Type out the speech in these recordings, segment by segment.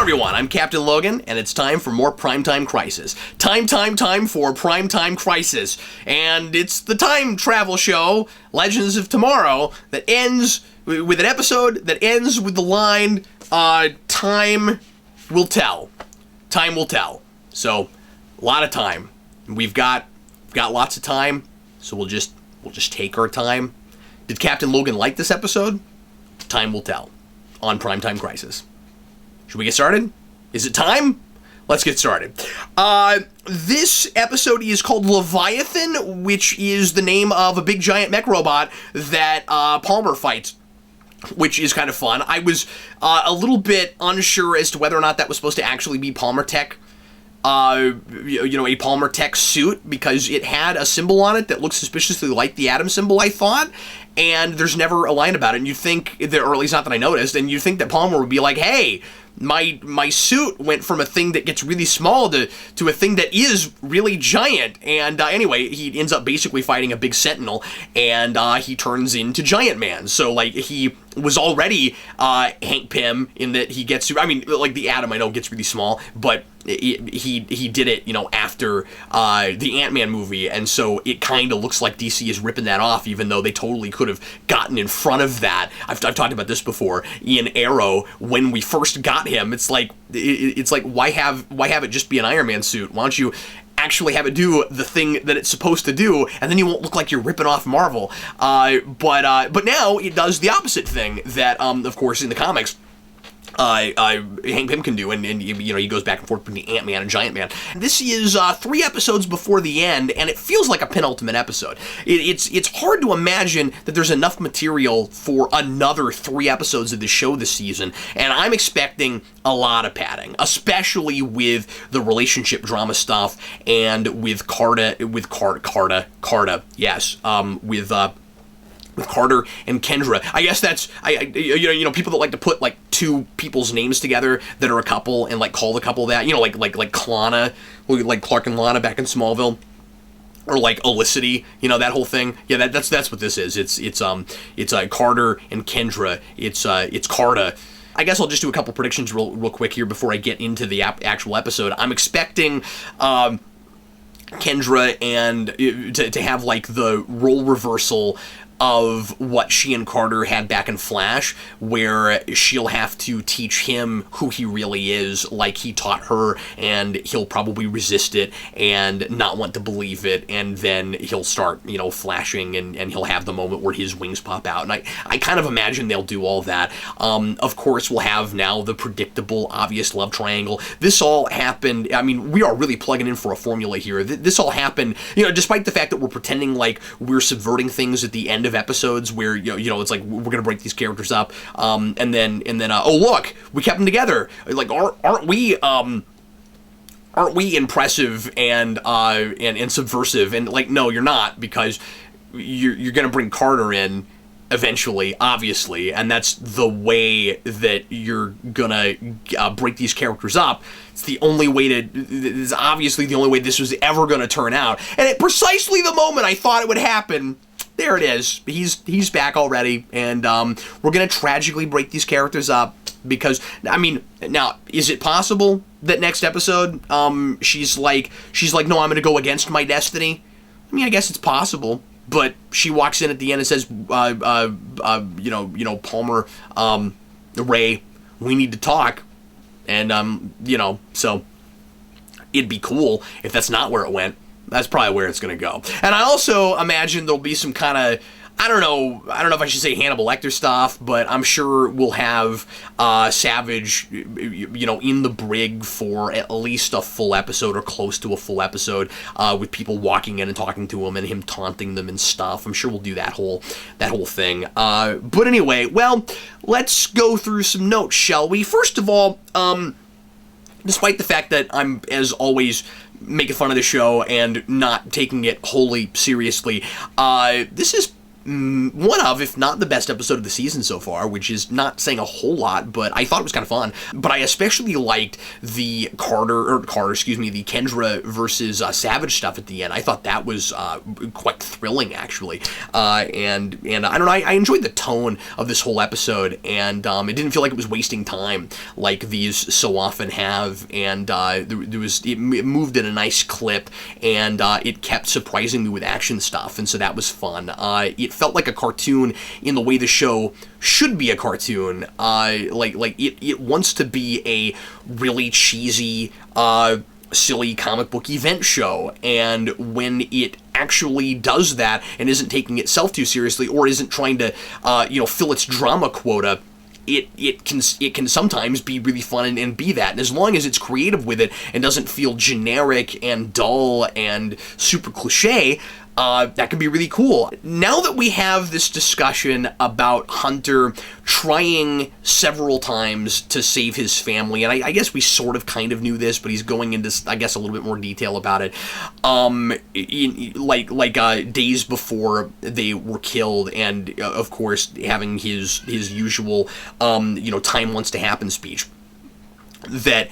everyone, I'm Captain Logan, and it's time for more Primetime Crisis. Time for Primetime Crisis. And it's the time travel show, Legends of Tomorrow, that ends with an episode that ends with the line, time will tell. Time will tell. So, a lot of time. We've got lots of time, so we'll just take our time. Did Captain Logan like this episode? Time will tell on Primetime Crisis. Should we get started? Is it time? Let's get started. This episode is called Leviathan, which is the name of a big giant mech robot that Palmer fights, which is kind of fun. I was a little bit unsure as to whether or not that was supposed to actually be Palmer Tech. A Palmer Tech suit, because it had a symbol on it that looked suspiciously like the Atom symbol, I thought, and there's never a line about it, and you'd think, or at least not that I noticed, and you'd think that Palmer would be like, hey, my suit went from a thing that gets really small to a thing that is really giant. And anyway, he ends up basically fighting a big sentinel, and he turns into Giant Man. So, like, he was already Hank Pym in that he gets to, I mean, like, the Atom, I know, gets really small, but he did it, after the Ant-Man movie, and so it kind of looks like DC is ripping that off, even though they totally could have gotten in front of that. I've talked about this before. In Arrow, when we first got him, it's like why have it just be an Iron Man suit? Why don't you actually have it do the thing that it's supposed to do, and then you won't look like you're ripping off Marvel. But now it does the opposite thing that, of course, in the comics, Hank Pym can do, and he goes back and forth between Ant-Man and Giant Man. This is 3 episodes before the end, and it feels like a penultimate episode. It's hard to imagine that there's enough material for another 3 episodes of the show this season, and I'm expecting a lot of padding, especially with the relationship drama stuff and with Carter, yes, with Carter and Kendra. I guess that's, people that like to put, like, 2 people's names together that are a couple and, like, call the couple that, like Klana, like Clark and Lana back in Smallville, or like Olicity, that whole thing. Yeah, that's what this is. It's Carter and Kendra. It's Carter. I guess I'll just do a couple predictions real quick here before I get into the actual episode. I'm expecting Kendra and to have, like, the role reversal of what she and Carter had back in Flash, where she'll have to teach him who he really is, like he taught her, and he'll probably resist it and not want to believe it, and then he'll start, flashing, and he'll have the moment where his wings pop out, and I kind of imagine they'll do all that. Of course, we'll have now the predictable, obvious love triangle. This all happened, I mean, we are really plugging in for a formula here. This all happened, despite the fact that we're pretending like we're subverting things at the end of episodes where it's like we're gonna break these characters up, and then oh look, we kept them together. Like, aren't we impressive and subversive? And, like, no, you're not, because you're gonna bring Carter in eventually, obviously, and that's the way that you're gonna break these characters up. It's the only way it's obviously the only way this was ever gonna turn out. And at precisely the moment I thought it would happen, there it is. He's back already, and we're gonna tragically break these characters up, because, I mean, now, is it possible that next episode she's like, no, I'm gonna go against my destiny? I mean, I guess it's possible, but she walks in at the end and says, Palmer, Ray, we need to talk, and so it'd be cool if that's not where it went. That's probably where it's going to go. And I also imagine there'll be some kind of, I don't know if I should say Hannibal Lecter stuff, but I'm sure we'll have Savage, in the brig for at least a full episode or close to a full episode, with people walking in and talking to him and him taunting them and stuff. I'm sure we'll do that whole thing. But anyway, well, let's go through some notes, shall we? First of all, despite the fact that I'm, as always, making fun of the show and not taking it wholly seriously, this is one of, if not the best episode of the season so far, which is not saying a whole lot, but I thought it was kind of fun. But I especially liked the the Kendra versus Savage stuff at the end. I thought that was quite thrilling, actually. And I don't know, I enjoyed the tone of this whole episode, and it didn't feel like it was wasting time like these so often have, and it moved in a nice clip, and it kept surprising me with action stuff, and so that was fun. It felt like a cartoon in the way the show should be a cartoon. It wants to be a really cheesy, silly comic book event show, and when it actually does that and isn't taking itself too seriously, or isn't trying to fill its drama quota, it can sometimes be really fun and be that. And as long as it's creative with it and doesn't feel generic and dull and super cliche, that can be really cool. Now that we have this discussion about Hunter trying several times to save his family, and I guess we sort of kind of knew this, but he's going into, I guess, a little bit more detail about it, days before they were killed, and of course having his usual time wants to happen speech, that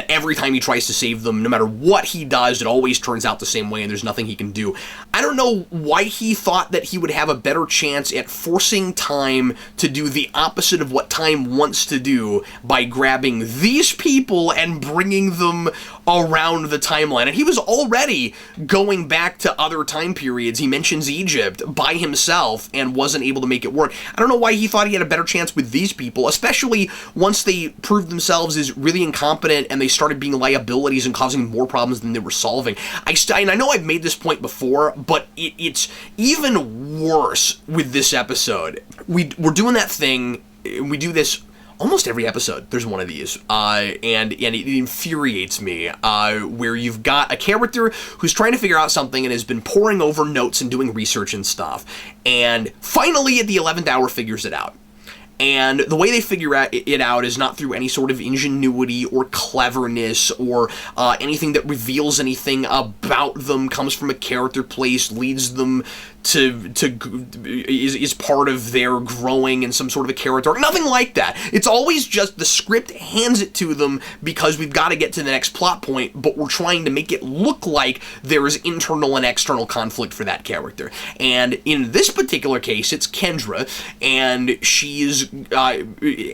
every time he tries to save them, no matter what he does, it always turns out the same way and there's nothing he can do. I don't know why he thought that he would have a better chance at forcing Time to do the opposite of what Time wants to do by grabbing these people and bringing them around the timeline. And he was already going back to other time periods. He mentions Egypt by himself and wasn't able to make it work. I don't know why he thought he had a better chance with these people, especially once they proved themselves as really incompetent and they started being liabilities and causing more problems than they were solving. And I know I've made this point before, but it's even worse with this episode. We're doing that thing, we do this almost every episode. There's one of these, and it infuriates me, where you've got a character who's trying to figure out something and has been poring over notes and doing research and stuff, and finally at the 11th hour figures it out. And the way they figure it out is not through any sort of ingenuity or cleverness or anything that reveals anything about them, comes from a character place, leads them is part of their growing in some sort of a character. Nothing like that. It's always just the script hands it to them because we've got to get to the next plot point, but we're trying to make it look like there is internal and external conflict for that character. And in this particular case, it's Kendra, and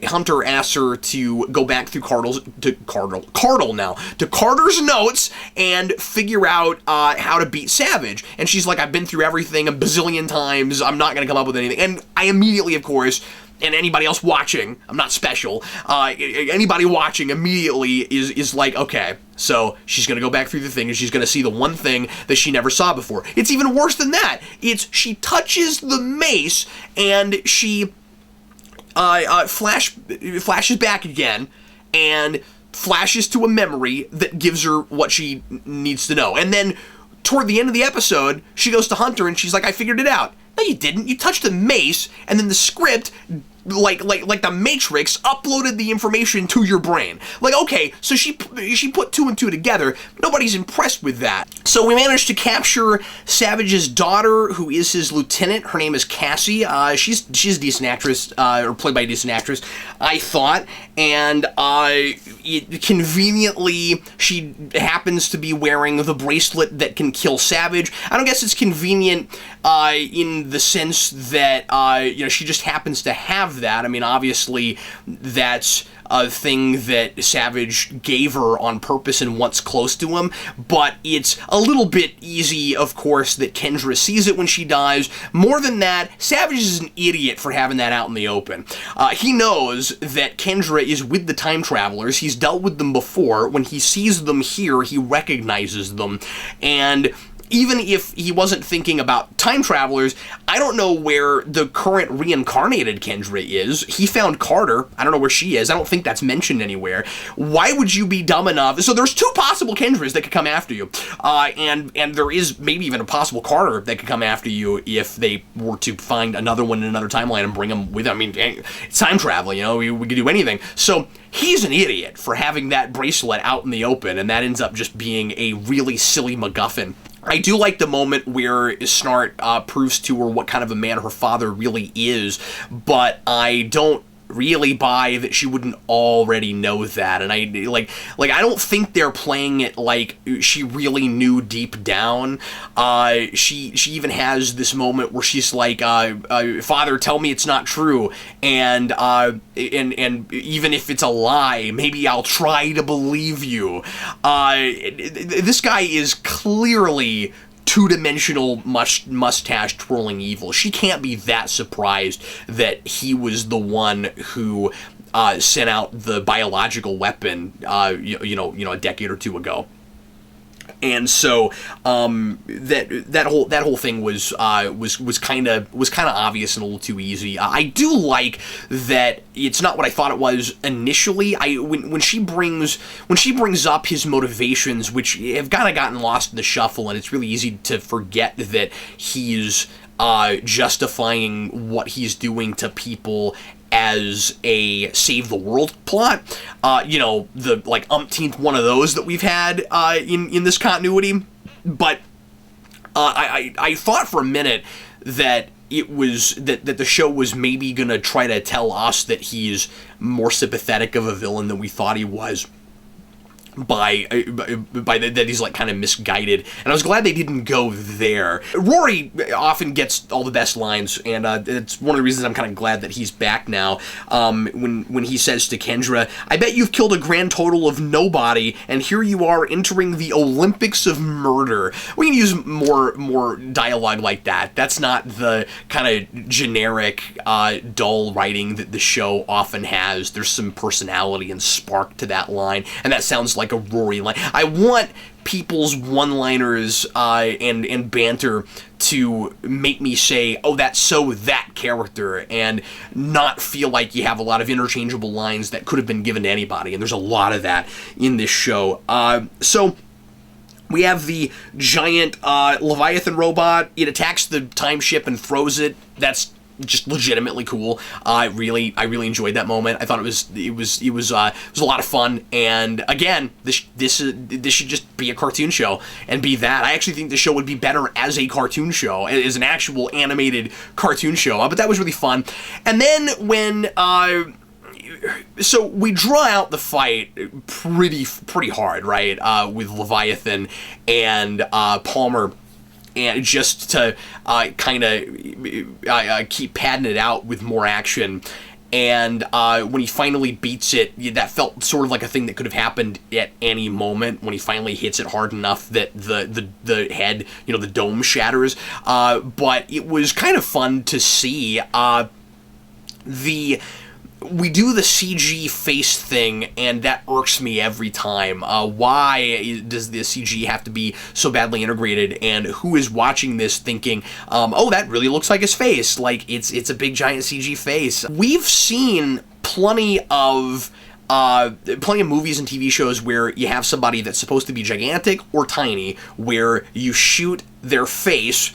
Hunter asks her to go back through Carter's notes and figure out how to beat Savage. And she's like, I've been through everything a bazillion times, I'm not going to come up with anything. And I immediately, of course, and anybody else watching, I'm not special, anybody watching immediately is like, okay, so she's going to go back through the thing and she's going to see the one thing that she never saw before. It's even worse than that. She touches the mace and she flashes back again and flashes to a memory that gives her what she needs to know. And then toward the end of the episode, she goes to Hunter and she's like, I figured it out. No, you didn't. You touched the mace, and then the script, like the Matrix, uploaded the information to your brain. Like, okay, so she put two and two together. Nobody's impressed with that. So we managed to capture Savage's daughter, who is his lieutenant. Her name is Cassie. She's a decent actress, or played by a decent actress, I thought. And conveniently, she happens to be wearing the bracelet that can kill Savage. I don't guess it's convenient in the sense that she just happens to have that. I mean, obviously, that's a thing that Savage gave her on purpose and wants close to him, but it's a little bit easy, of course, that Kendra sees it when she dies. More than that, Savage is an idiot for having that out in the open. He knows that Kendra is with the time travelers. He's dealt with them before. When he sees them here, he recognizes them, and even if he wasn't thinking about time travelers, I don't know where the current reincarnated Kendra is. He found Carter. I don't know where she is. I don't think that's mentioned anywhere. Why would you be dumb enough? So there's two possible Kendras that could come after you. And there is maybe even a possible Carter that could come after you if they were to find another one in another timeline and bring him with them. I mean, it's time travel, we could do anything. So he's an idiot for having that bracelet out in the open, and that ends up just being a really silly MacGuffin. I do like the moment where Snart proves to her what kind of a man her father really is, but I don't really buy that she wouldn't already know that. And I I don't think they're playing it like she really knew deep down. She even has this moment where she's like, "Father, tell me it's not true, and even if it's a lie, maybe I'll try to believe you." This guy is clearly two-dimensional mustache twirling evil. She can't be that surprised that he was the one who sent out the biological weapon a decade or two ago. And so that whole thing was kind of obvious and a little too easy. I do like that it's not what I thought it was initially. When she brings up his motivations, which have kind of gotten lost in the shuffle, and it's really easy to forget that he's justifying what he's doing to people as a save the world plot. The umpteenth one of those that we've had in this continuity. But I thought for a minute that it was that the show was maybe gonna try to tell us that he's more sympathetic of a villain than we thought he was. By that he's kind of misguided, and I was glad they didn't go there. Rory often gets all the best lines, and it's one of the reasons I'm kind of glad that he's back now. When he says to Kendra, "I bet you've killed a grand total of nobody, and here you are entering the Olympics of murder." We can use more dialogue like that. That's not the kind of generic, dull writing that the show often has. There's some personality and spark to that line, and that sounds like a Rory line. I want people's one-liners and banter to make me say, "Oh, that's so that character," and not feel like you have a lot of interchangeable lines that could have been given to anybody, and there's a lot of that in this show. So we have the giant Leviathan robot. It attacks the time ship and throws it. That's just legitimately cool. I really enjoyed that moment. I thought it was a lot of fun. And again, this should just be a cartoon show and be that. I actually think the show would be better as a cartoon show, as an actual animated cartoon show. But that was really fun. And then when so we draw out the fight pretty hard, right? With Leviathan and Palmer. And just to kind of keep padding it out with more action. And when he finally beats it, that felt sort of like a thing that could have happened at any moment when he finally hits it hard enough that the head, the dome shatters. But it was kind of fun to see. We do the CG face thing, and that irks me every time. Why does the CG have to be so badly integrated? And who is watching this thinking, "Oh, that really looks like his face"? Like it's a big giant CG face. We've seen plenty of movies and TV shows where you have somebody that's supposed to be gigantic or tiny, where you shoot their face,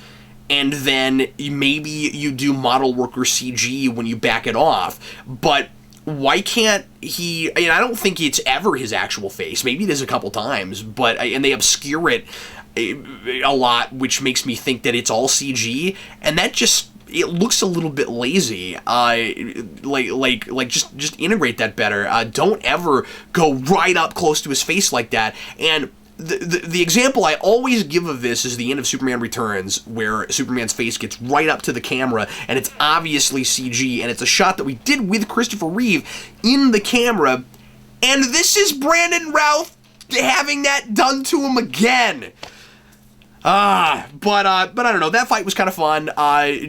and then maybe you do model worker CG when you back it off. But why can't he... I don't think it's ever his actual face. Maybe it is a couple times, and they obscure it a lot, which makes me think that it's all CG, and that just... it looks a little bit lazy. Just integrate that better. Don't ever go right up close to his face like that. And the example I always give of this is the end of Superman Returns, where Superman's face gets right up to the camera, and it's obviously CG, and it's a shot that we did with Christopher Reeve in the camera, and this is Brandon Routh having that done to him again. But I don't know, that fight was kind of fun.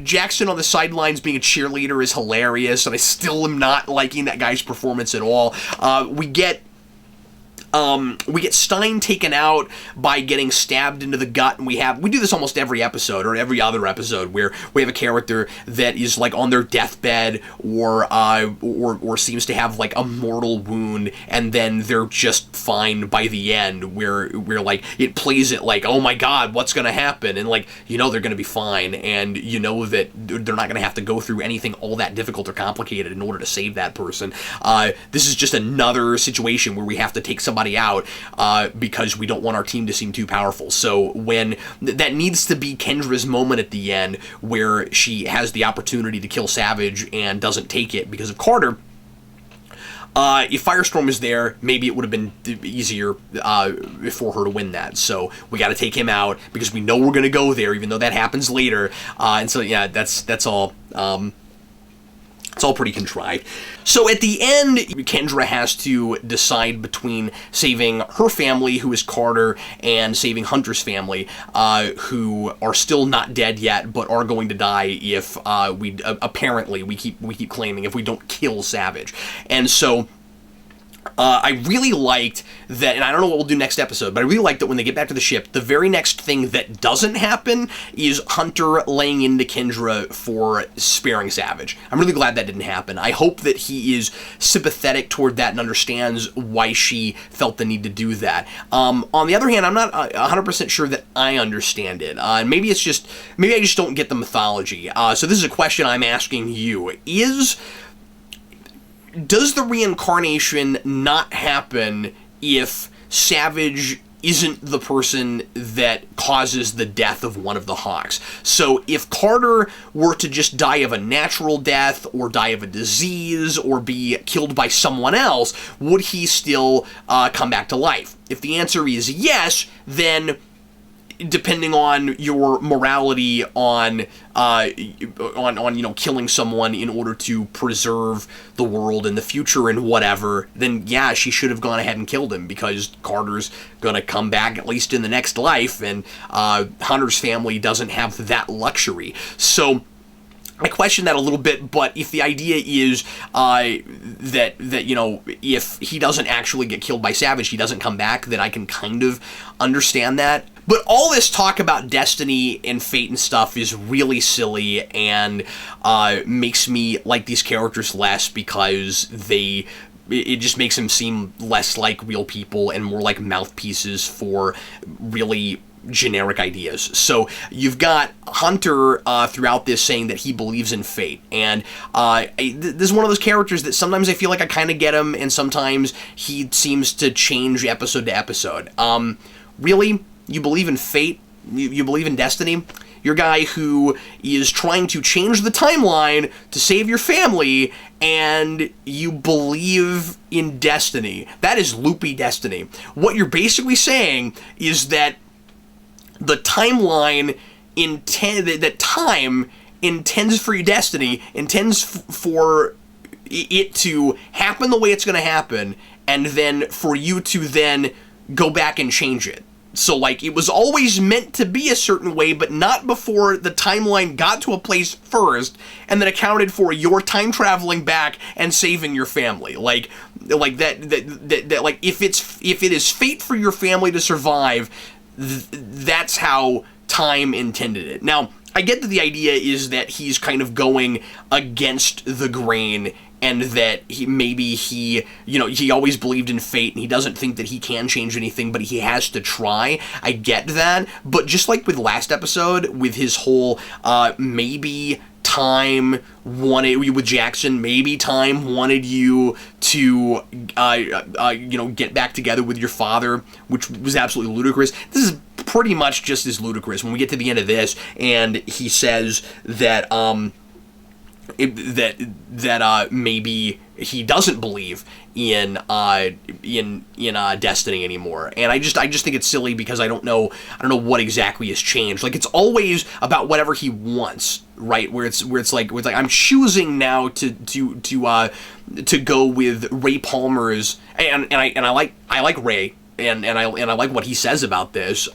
Jackson on the sidelines being a cheerleader is hilarious, and I still am not liking that guy's performance at all. We get Stein taken out by getting stabbed into the gut, and we do this almost every episode, or every other episode, where we have a character that is like on their deathbed, or seems to have like a mortal wound, and then they're just fine by the end, where like it plays it like, oh my god, what's gonna happen, and like they're gonna be fine, and that they're not gonna have to go through anything all that difficult or complicated in order to save that person. This is just another situation where we have to take somebody somebody out because we don't want our team to seem too powerful. So when that needs to be Kendra's moment at the end where she has the opportunity to kill Savage and doesn't take it because of Carter. If Firestorm was there, maybe it would have been easier for her to win that. So we got to take him out because we know we're going to go there, even though that happens later. And so yeah, that's all. It's all pretty contrived. So at the end, Kendra has to decide between saving her family, who is Carter, and saving Hunter's family, who are still not dead yet, but are going to die if apparently we keep claiming if we don't kill Savage. And so I really liked that, and I don't know what we'll do next episode, but I really liked that when they get back to the ship, the very next thing that doesn't happen is Hunter laying into Kendra for sparing Savage. I'm really glad that didn't happen. I hope that he is sympathetic toward that and understands why she felt the need to do that. On the other hand, I'm not 100% sure that I understand it. Maybe I just don't get the mythology. So this is a question I'm asking you. Does the reincarnation not happen if Savage isn't the person that causes the death of one of the Hawks? So if Carter were to just die of a natural death or die of a disease or be killed by someone else, would he still come back to life? If the answer is yes, then depending on your morality on killing someone in order to preserve the world in the future and whatever, then yeah, she should have gone ahead and killed him because Carter's gonna come back at least in the next life, and Hunter's family doesn't have that luxury. So I question that a little bit, but if the idea is that if he doesn't actually get killed by Savage, he doesn't come back, then I can kind of understand that. But all this talk about destiny and fate and stuff is really silly and makes me like these characters less because it just makes them seem less like real people and more like mouthpieces for really generic ideas. So you've got Hunter throughout this saying that he believes in fate, and this is one of those characters that sometimes I feel like I kind of get him, and sometimes he seems to change episode to episode. Really? You believe in fate? You believe in destiny? You're a guy who is trying to change the timeline to save your family, and you believe in destiny. That is loopy destiny. What you're basically saying is that the timeline that time intends for your destiny, intends for it to happen the way it's going to happen, and then for you to then go back and change it. So, like, it was always meant to be a certain way, but not before the timeline got to a place first, and then accounted for your time traveling back and saving your family. Like that. Like, if it is fate for your family to survive, that's how time intended it. Now, I get that the idea is that he's kind of going against the grain, and that he always believed in fate, and he doesn't think that he can change anything, but he has to try. I get that, but just like with last episode, with his whole maybe time wanted with Jackson, maybe time wanted you to get back together with your father, which was absolutely ludicrous. This is pretty much just as ludicrous when we get to the end of this, and he says that maybe he doesn't believe in destiny anymore, and I just think it's silly because I don't know what exactly has changed. Like, it's always about whatever he wants, right? Where it's like I'm choosing now to go with Ray Palmer's, and I like Ray. And I like what he says about this. He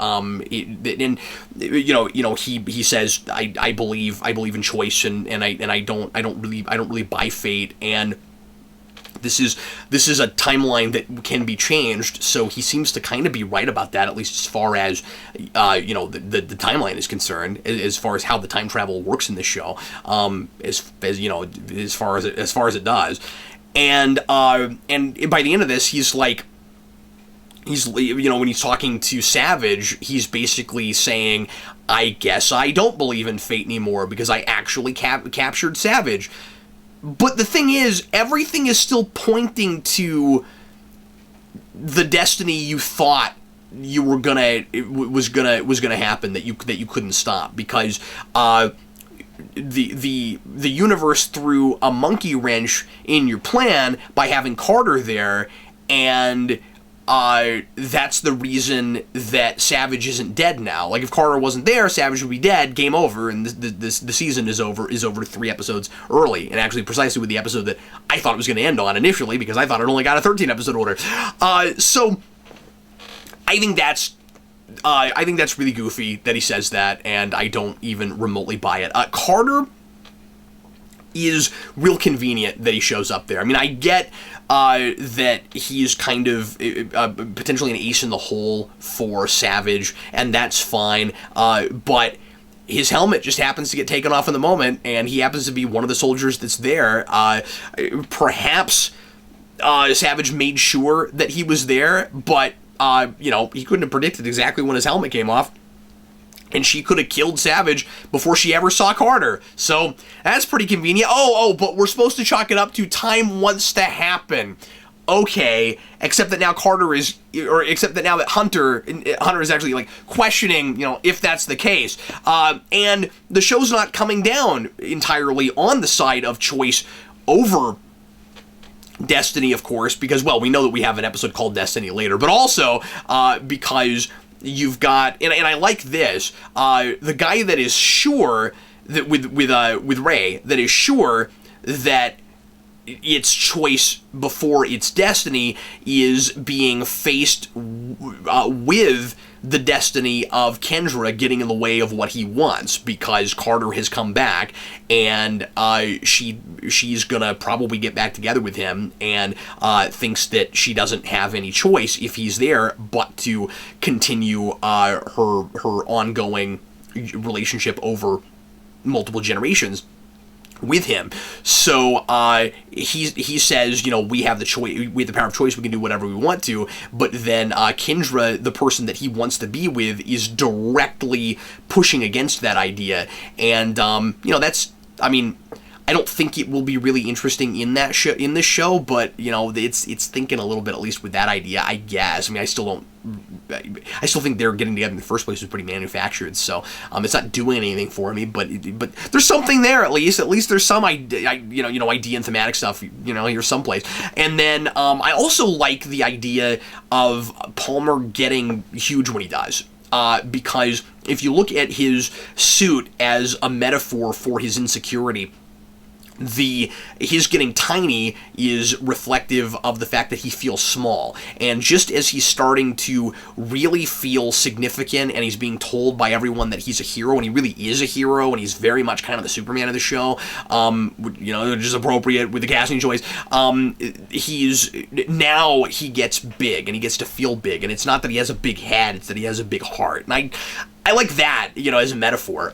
says I believe in choice, and I don't really buy fate, and this is a timeline that can be changed. So he seems to kind of be right about that, at least as far as the timeline is concerned, as far as how the time travel works in this show, as far as it does, and by the end of this, he's like. When he's talking to Savage, he's basically saying, I guess I don't believe in fate anymore because I actually captured Savage. But the thing is, everything is still pointing to the destiny you thought you were was gonna happen, that you couldn't stop, because the universe threw a monkey wrench in your plan by having Carter there, and that's the reason that Savage isn't dead now. Like, if Carter wasn't there, Savage would be dead, game over, and the season is over 3 episodes early, and actually precisely with the episode that I thought it was going to end on initially, because I thought it only got a 13 episode order. So I think that's really goofy that he says that, and I don't even remotely buy it. Carter is real convenient that he shows up there. I mean, I get that he's kind of potentially an ace in the hole for Savage, and that's fine, but his helmet just happens to get taken off in the moment, and he happens to be one of the soldiers that's there. Perhaps Savage made sure that he was there, but he couldn't have predicted exactly when his helmet came off, and she could have killed Savage before she ever saw Carter. So that's pretty convenient. But we're supposed to chalk it up to time wants to happen. Okay, except that now that Hunter is actually, like, questioning, if that's the case. And the show's not coming down entirely on the side of choice over Destiny, of course, because, well, we know that we have an episode called Destiny later, but also because you've got, and I like this, the guy that is sure that with Ray, that is sure that its choice before its destiny is being faced with the destiny of Kendra getting in the way of what he wants, because Carter has come back, and she's gonna probably get back together with him, and thinks that she doesn't have any choice if he's there but to continue her ongoing relationship over multiple generations with him. So he says, we have the choice, we have the power of choice, we can do whatever we want to, but then Kendra, the person that he wants to be with, is directly pushing against that idea, and that's, I mean, I don't think it will be really interesting in this show, but it's thinking a little bit, at least with that idea, I guess. I mean, I still think they're getting together in the first place was pretty manufactured, so it's not doing anything for me, but there's something there, at least there's some idea, idea and thematic stuff, here someplace. And then I also like the idea of Palmer getting huge when he does. Because if you look at his suit as a metaphor for his insecurity, his getting tiny is reflective of the fact that he feels small, and just as he's starting to really feel significant, and he's being told by everyone that he's a hero, and he really is a hero, and he's very much kind of the Superman of the show, which is appropriate with the casting choice. He gets big, and he gets to feel big, and it's not that he has a big head, it's that he has a big heart, and I like that, as a metaphor.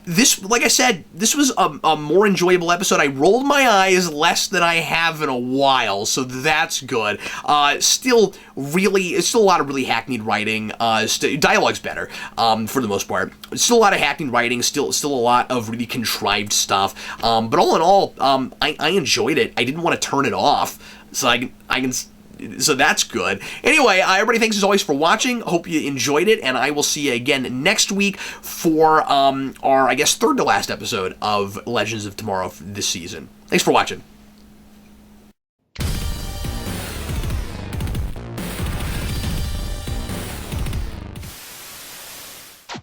This, like I said, this was a more enjoyable episode. I rolled my eyes less than I have in a while, so that's good. It's still a lot of really hackneyed writing. Dialogue's better, for the most part. Still a lot of hackneyed writing, still a lot of really contrived stuff. But all in all, I enjoyed it. I didn't want to turn it off, so so that's good. Anyway, everybody, thanks as always for watching. Hope you enjoyed it, and I will see you again next week for our, I guess, third to last episode of Legends of Tomorrow this season. Thanks for watching.